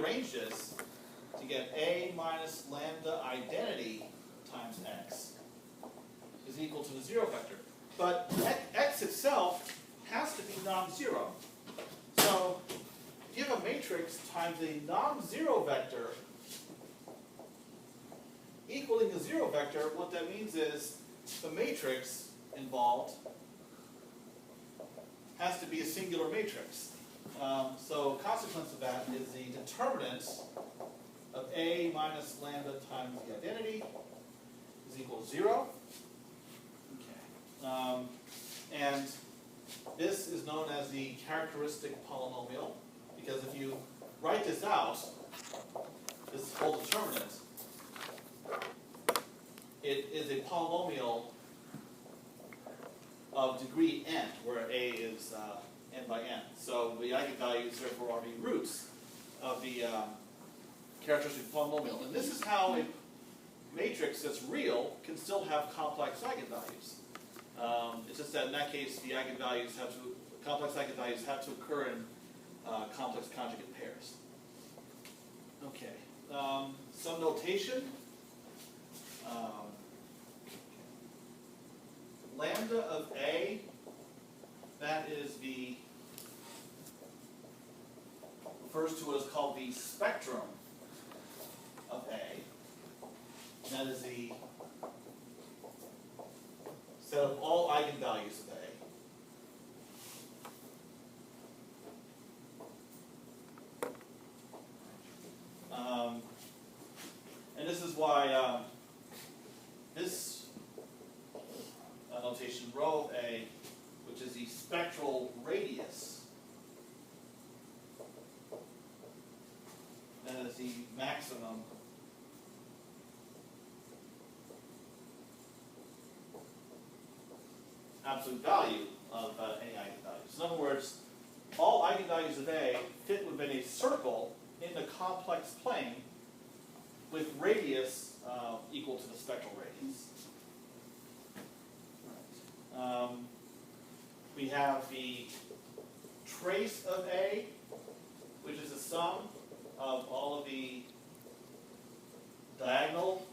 rearrange this to get A minus lambda identity times x is equal to the 0 vector. But x itself has to be non-zero. So if you have a matrix times a non-zero vector equaling a 0 vector, what that means is the matrix involved has to be a singular matrix. So consequence of that is the determinant of A minus lambda times the identity is equal to 0. Okay. And this is known as the characteristic polynomial, because if you write this out, this whole determinant, it is a polynomial of degree n, where A is n by n. So the eigenvalues therefore are the roots of the characteristic polynomial. And this is how a matrix that's real can still have complex eigenvalues. It's just that in that case, the complex eigenvalues have to occur in complex conjugate pairs. Okay. Some notation. Lambda of A, that is refers to what is called the spectrum of A. That is the set of all eigenvalues of A. And this is why this notation, rho of A, which is the spectral radius, that is the maximum absolute value of any eigenvalue. So in other words, all eigenvalues of A fit within a circle in the complex plane with radius equal to the spectral radius. We have the trace of A, which is the sum of all of the diagonal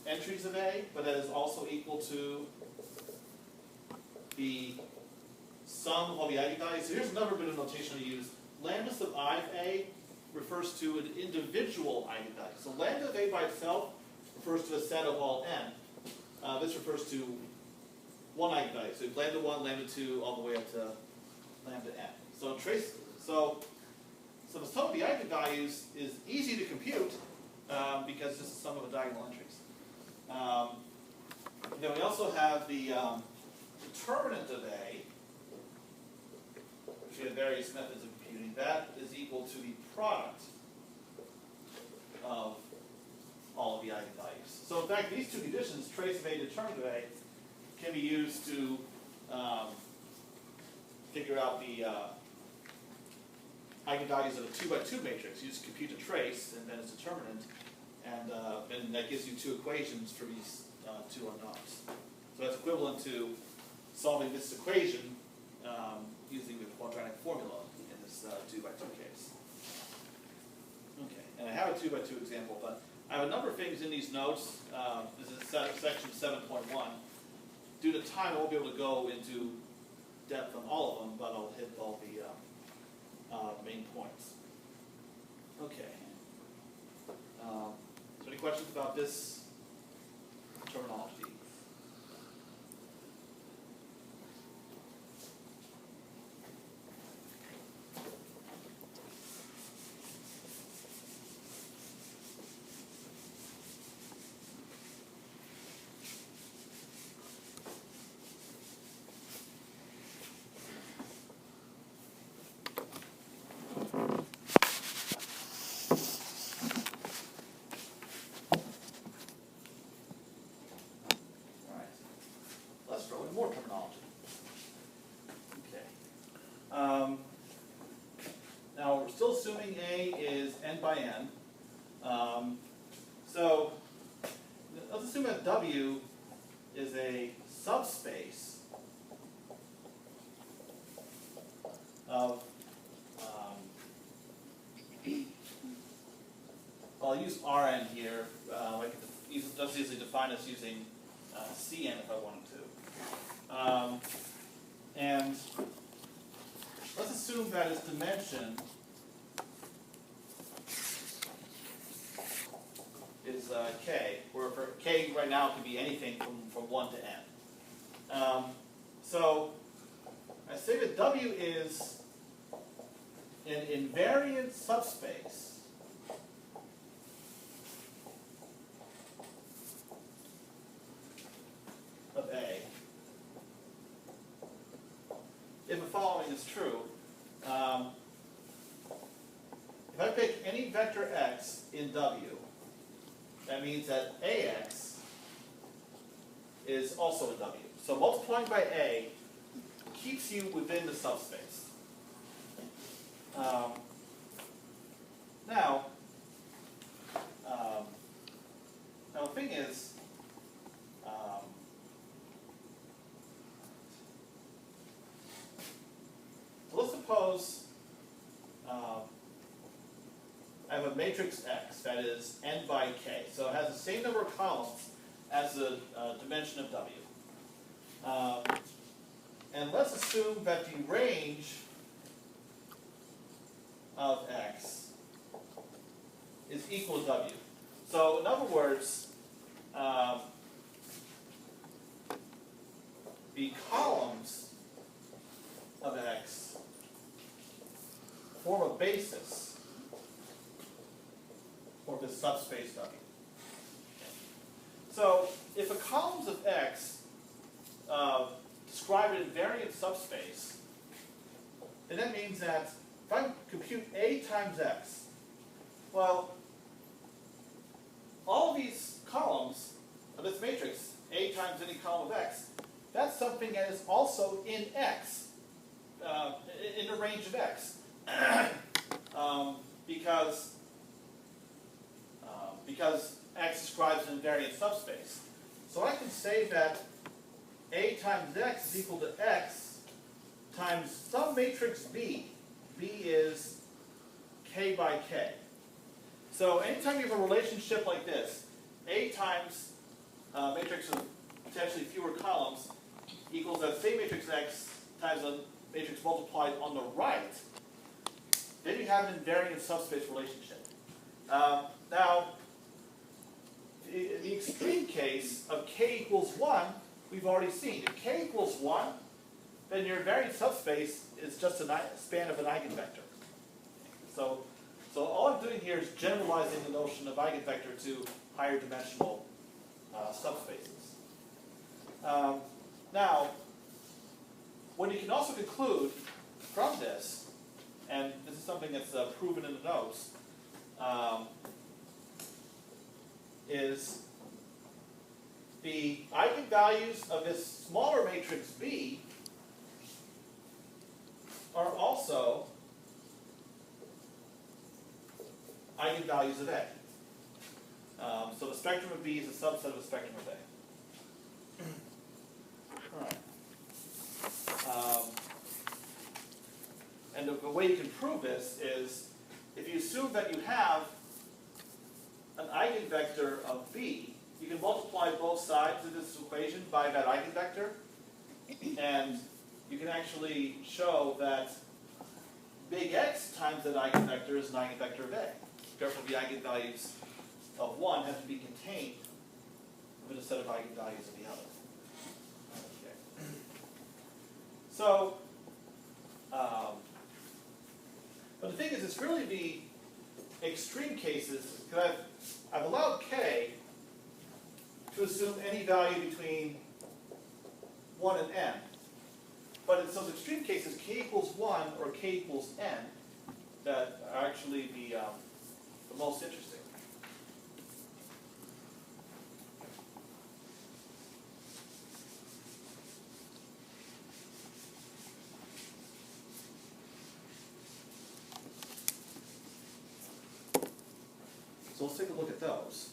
entries of A, but that is also equal to the sum of all the eigenvalues. So here's another bit of notation to use. Lambda sub I of A refers to an individual eigenvalue. So lambda of A by itself refers to a set of all n. This refers to one eigenvalue. So lambda 1, lambda 2, all the way up to lambda n. So the sum of the eigenvalues is easy to compute because it's just the sum of the diagonal entries. Then we also have the determinant of A, which we have various methods of computing. That is equal to the product of all of the eigenvalues. So in fact, these two conditions, trace of A, determinant of A, can be used to figure out the eigenvalues of a 2 by 2 matrix. You just compute a trace and then its determinant, and that gives you two equations for these two unknowns. So that's equivalent to solving this equation using the quadratic formula in this 2 by 2 case. Okay, and I have a 2 by 2 example, but I have a number of things in these notes. This is section 7.1. Due to time, I won't be able to go into depth on all of them, but I'll hit all the main points. Okay. So any questions about this terminology? More terminology. Okay. Now we're still assuming A is n by n. So let's assume that W is a subspace of I'll use Rn here. I can just easily define this using Cn if I wanted to. And let's assume that its dimension is k, where for k right now it can be anything from 1 to n. So I say that W is an invariant subspace of A. If the following is true, if I pick any vector x in W, that means that AX is also in W. So multiplying by A keeps you within the subspace. Now the thing is, so let's suppose I have a matrix X that is n by k. So it has the same number of columns as the dimension of W. And let's assume that the range of X is equal to W. So in other words, the columns of X form a basis for this subspace W. So if the columns of X describe an invariant subspace, then that means that if I compute A times X, well, all of these columns of this matrix, A times any column of X, that's something that is also in X, in the range of X. Because X describes an invariant subspace. So I can say that A times X is equal to X times some matrix B. B is K by K. So anytime you have a relationship like this, A times a matrix of potentially fewer columns equals that same matrix X times a matrix multiplied on the right, then you have an invariant subspace relationship. Now, in the extreme case of k equals 1, we've already seen. If k equals 1, then your invariant subspace is just a span of an eigenvector. So all I'm doing here is generalizing the notion of eigenvector to higher dimensional subspaces. Now, what you can also conclude from this, and this is something that's proven in the notes, is the eigenvalues of this smaller matrix B are also eigenvalues of A. So the spectrum of B is a subset of the spectrum of A. All right. And the way you can prove this is if you assume that you have an eigenvector of B, you can multiply both sides of this equation by that eigenvector, and you can actually show that big X times that eigenvector is an eigenvector of A. Therefore, the eigenvalues of one have to be contained within a set of eigenvalues of the other. Okay. So, but the thing is, it's really the extreme cases, because I've allowed K to assume any value between 1 and n. But it's those extreme cases, k equals 1 or k equals n, that are actually the most interesting. So let's take a look at those.